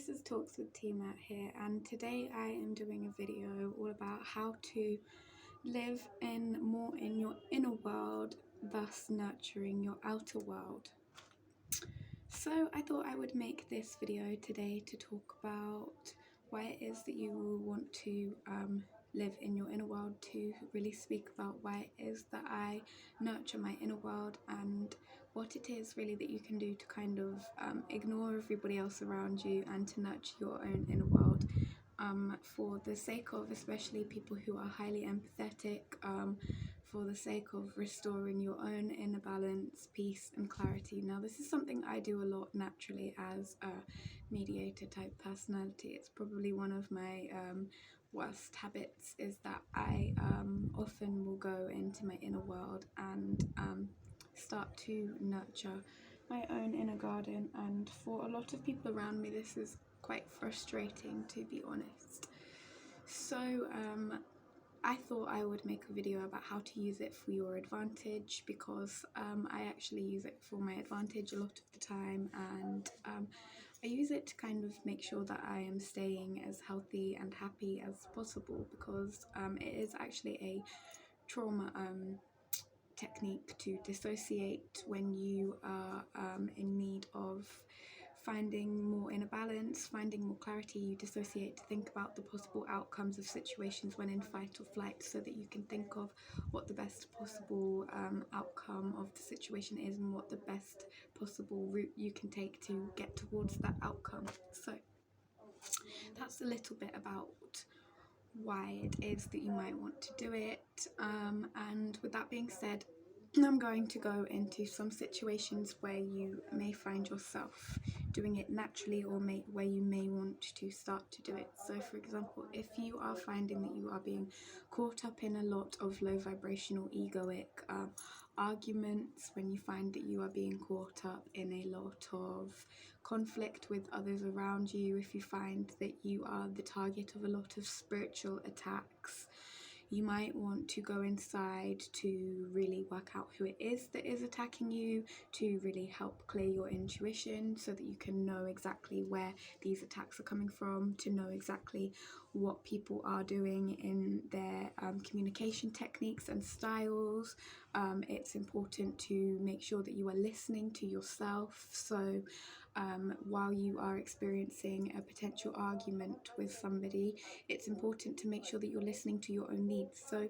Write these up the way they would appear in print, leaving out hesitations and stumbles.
this is Talks with Tiamat here, and today I am doing a video all about how to live more in your inner world, thus nurturing your outer world. So I thought I would make this video today to talk about why it is that you will want to live in your inner world, to really speak about why it is that I nurture my inner world and what it is really that you can do to kind of ignore everybody else around you and to nurture your own inner world, for the sake of especially people who are highly empathetic, for the sake of restoring your own inner balance, peace and clarity. Now this is something I do a lot naturally as a mediator type personality. It's probably one of my worst habits, is that I often will go into my inner world and start to nurture my own inner garden, and for a lot of people around me this is quite frustrating, to be honest. So I thought I would make a video about how to use it for your advantage, because I actually use it for my advantage a lot of the time, and I use it to kind of make sure that I am staying as healthy and happy as possible, because it is actually a trauma technique to dissociate when you are in need of finding more inner balance, finding more clarity. You dissociate to think about the possible outcomes of situations when in fight or flight, so that you can think of what the best possible outcome of the situation is and what the best possible route you can take to get towards that outcome. So that's a little bit about why it is that you might want to do it, and with that being said, I'm going to go into some situations where you may find yourself doing it naturally, or where you may want to start to do it. So for example, if you are finding that you are being caught up in a lot of low vibrational egoic arguments, when you find that you are being caught up in a lot of conflict with others around you, if you find that you are the target of a lot of spiritual attacks, you might want to go inside to really work out who it is that is attacking you, to really help clear your intuition so that you can know exactly where these attacks are coming from, to know exactly what people are doing in their communication techniques and styles. It's important to make sure that you are listening to yourself. So while you are experiencing a potential argument with somebody, it's important to make sure that you're listening to your own needs. So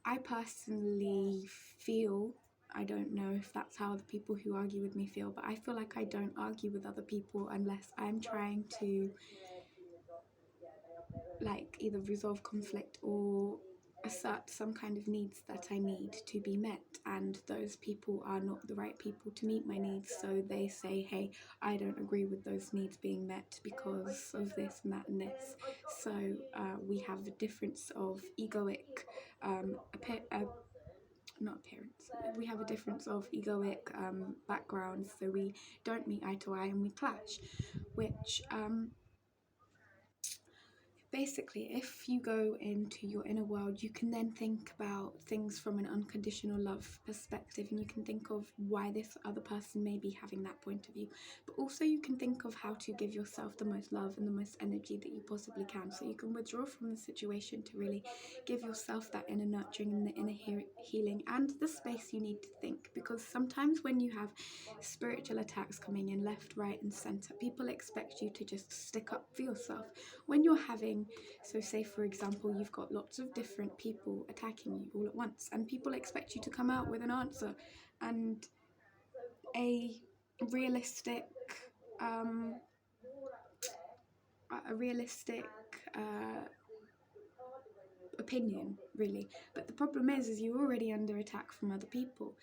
I personally feel, I don't know if that's how the people who argue with me feel, but I feel like I don't argue with other people unless I'm trying to either resolve conflict or assert some kind of needs that I need to be met, and those people are not the right people to meet my needs. So they say, hey, I don't agree with those needs being met because of this and that and this. So we have a difference of egoic not appearance, we have a difference of egoic backgrounds, so we don't meet eye to eye and we clash, which basically, if you go into your inner world, you can then think about things from an unconditional love perspective, and you can think of why this other person may be having that point of view, but also you can think of how to give yourself the most love and the most energy that you possibly can. So you can withdraw from the situation to really give yourself that inner nurturing and the inner healing and the space you need to think, because sometimes when you have spiritual attacks coming in left, right and center, people expect you to just stick up for yourself. When you're having, so say for example, you've got lots of different people attacking you all at once, and people expect you to come out with an answer and a realistic opinion, really. But the problem is you're already under attack from other people.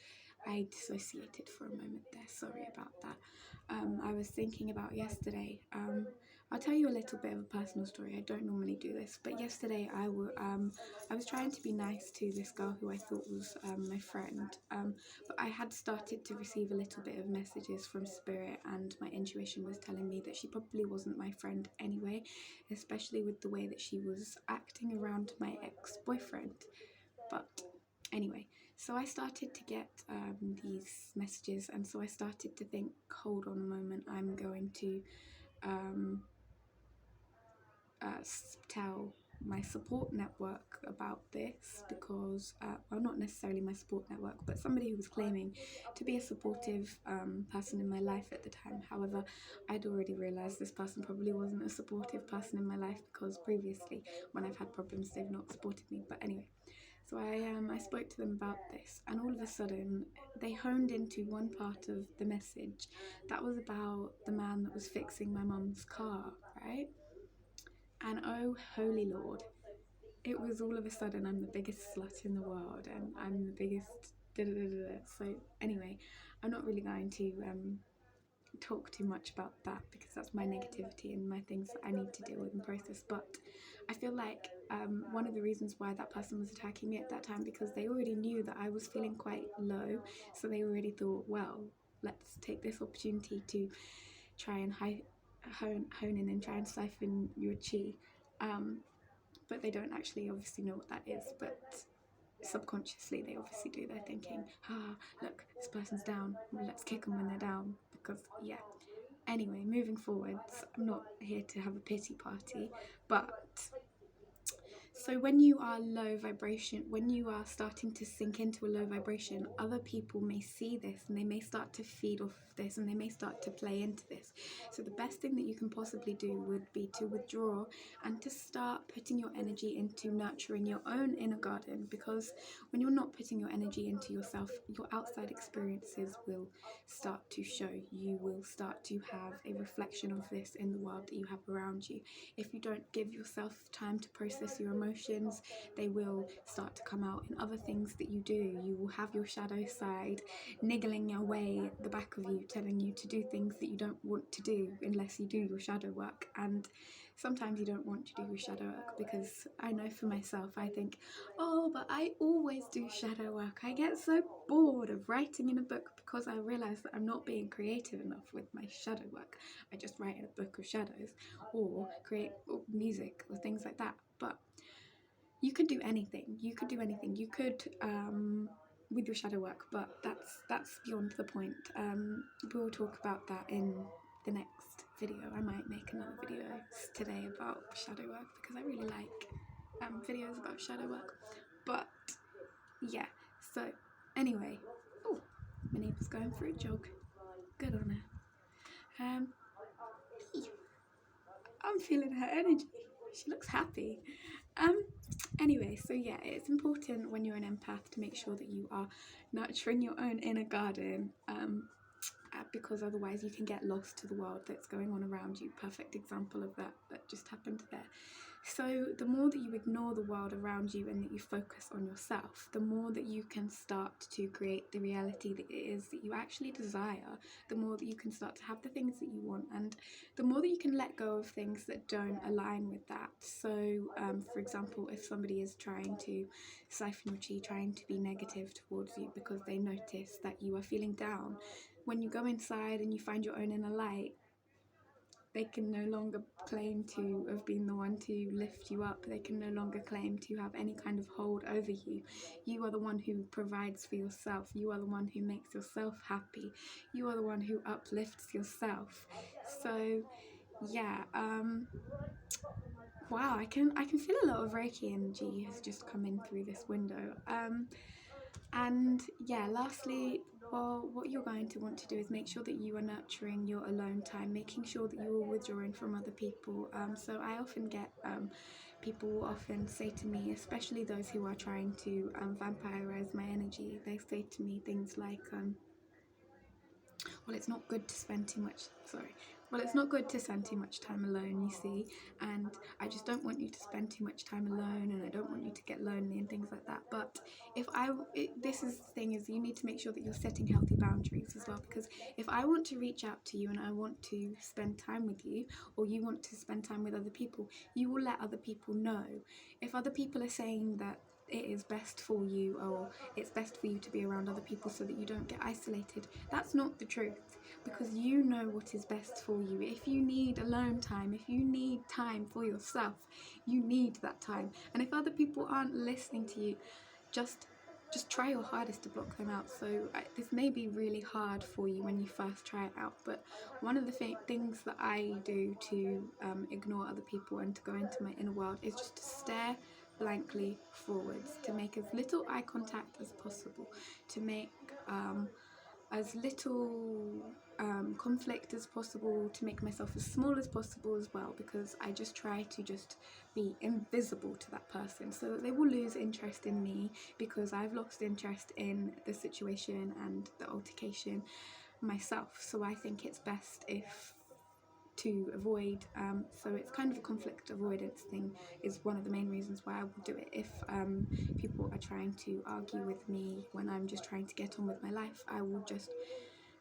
I dissociated for a moment there, sorry about that. I was thinking about yesterday. I'll tell you a little bit of a personal story. I don't normally do this, but yesterday I was trying to be nice to this girl who I thought was my friend, but I had started to receive a little bit of messages from spirit, and my intuition was telling me that she probably wasn't my friend anyway, especially with the way that she was acting around my ex-boyfriend. But anyway, so I started to get these messages, and so I started to think, hold on a moment, I'm going to tell my support network about this because, well, not necessarily my support network, but somebody who was claiming to be a supportive person in my life at the time. However, I'd already realised this person probably wasn't a supportive person in my life because previously, when I've had problems, they've not supported me. But anyway, so I spoke to them about this, and all of a sudden they honed into one part of the message that was about the man that was fixing my mum's car, right? And oh, holy Lord, it was all of a sudden I'm the biggest slut in the world and I'm the biggest da da da da. So anyway, I'm not really going to talk too much about that because that's my negativity and my things that I need to deal with and process. But I feel like one of the reasons why that person was attacking me at that time, because they already knew that I was feeling quite low, so they already thought, well, let's take this opportunity to try and hone in and try and siphon your chi. But they don't actually obviously know what that is, but subconsciously they obviously do. They're thinking, look, this person's down, let's kick them when they're down, because yeah. Anyway, moving forwards, I'm not here to have a pity party, but so when you are low vibration, when you are starting to sink into a low vibration, other people may see this and they may start to feed off of this and they may start to play into this. So the best thing that you can possibly do would be to withdraw and to start putting your energy into nurturing your own inner garden, because when you're not putting your energy into yourself, your outside experiences will start to show. You will start to have a reflection of this in the world that you have around you. If you don't give yourself time to process your emotions, they will start to come out in other things that you do. You will have your shadow side niggling away at the back of you, telling you to do things that you don't want to do unless you do your shadow work. And sometimes you don't want to do your shadow work, because I know for myself, I think, oh, but I always do shadow work. I get so bored of writing in a book because I realise that I'm not being creative enough with my shadow work. I just write in a book of shadows or create music or things like that. But you could do anything. You could do anything. You could with your shadow work, but that's beyond the point. We'll talk about that in the next video. I might make another video today about shadow work because I really like videos about shadow work. But yeah, so anyway, oh, my neighbour's going for a jog. Good on her. I'm feeling her energy. She looks happy. Anyway, so yeah, it's important when you're an empath to make sure that you are nurturing your own inner garden, because otherwise you can get lost to the world that's going on around you. Perfect example of that just happened there. So the more that you ignore the world around you and that you focus on yourself, the more that you can start to create the reality that it is that you actually desire, the more that you can start to have the things that you want, and the more that you can let go of things that don't align with that. So for example, if somebody is trying to siphon your chi, trying to be negative towards you because they notice that you are feeling down, when you go inside and you find your own inner light, they can no longer claim to have been the one to lift you up. They can no longer claim to have any kind of hold over you. You are the one who provides for yourself. You are the one who makes yourself happy. You are the one who uplifts yourself. So yeah, wow, I can feel a lot of Reiki energy has just come in through this window. And yeah, lastly, well, what you're going to want to do is make sure that you are nurturing your alone time, making sure that you are withdrawing from other people. So I often get people often say to me, especially those who are trying to vampirize my energy, they say to me things like, well, it's not good to spend too much time alone, you see, and I just don't want you to spend too much time alone, and I don't want you to get lonely and things like that. But this is the thing, is you need to make sure that you're setting healthy boundaries as well, because if I want to reach out to you and I want to spend time with you, or you want to spend time with other people, you will let other people know. If other people are saying that it is best for you, or it's best for you to be around other people so that you don't get isolated, that's not the truth, because you know what is best for you. If you need alone time, if you need time for yourself, you need that time. And if other people aren't listening to you, just just try your hardest to block them out. So this may be really hard for you when you first try it out, but one of the things that I do to ignore other people and to go into my inner world is just to stare blankly forwards, to make as little eye contact as possible, to make as little conflict as possible, to make myself as small as possible as well, because I just try to just be invisible to that person so that they will lose interest in me, because I've lost interest in the situation and the altercation myself. So I think it's best if to avoid, so it's kind of a conflict avoidance thing is one of the main reasons why I will do it. If people are trying to argue with me when I'm just trying to get on with my life, I will just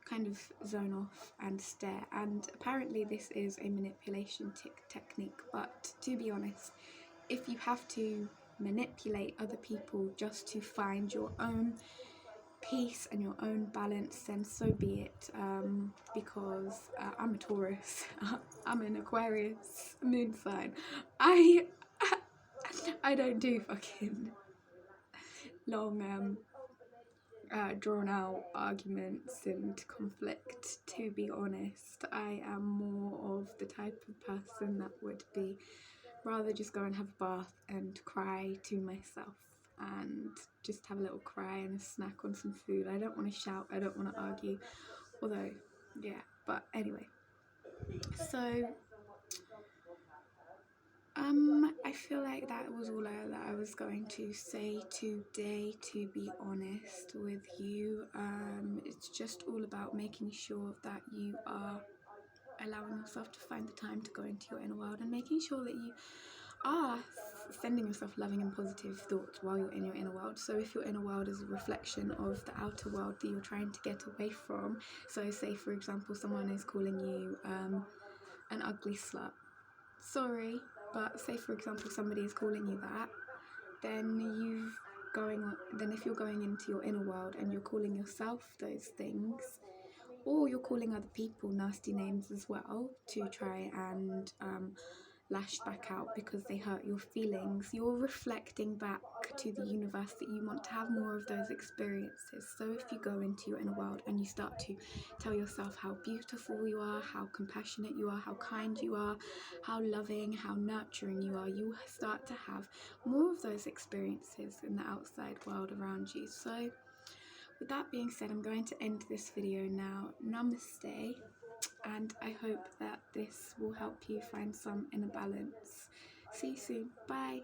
kind of zone off and stare. And apparently this is a manipulation technique, but to be honest, if you have to manipulate other people just to find your own peace and your own balance, then so be it, because I'm a Taurus, I'm an Aquarius moon sign. I don't do fucking long drawn out arguments and conflict, to be honest. I am more of the type of person that would be rather just go and have a bath and cry to myself and just have a little cry and a snack on some food. I don't want to shout, I don't want to argue, although yeah, but anyway, so I feel like that was all that I was going to say today, to be honest with you. It's just all about making sure that you are allowing yourself to find the time to go into your inner world, and making sure that you are sending yourself loving and positive thoughts while you're in your inner world. So if your inner world is a reflection of the outer world that you're trying to get away from, so say for example someone is calling you an ugly slut, sorry, but say for example somebody is calling you that, then if you're going into your inner world and you're calling yourself those things, or you're calling other people nasty names as well to try and lash back out because they hurt your feelings, you're reflecting back to the universe that you want to have more of those experiences. So if you go into your inner world and you start to tell yourself how beautiful you are, how compassionate you are, how kind you are, how loving, how nurturing you are, you start to have more of those experiences in the outside world around you. So with that being said, I'm going to end this video now. Namaste, and I hope that this will help you find some inner balance. See you soon. Bye.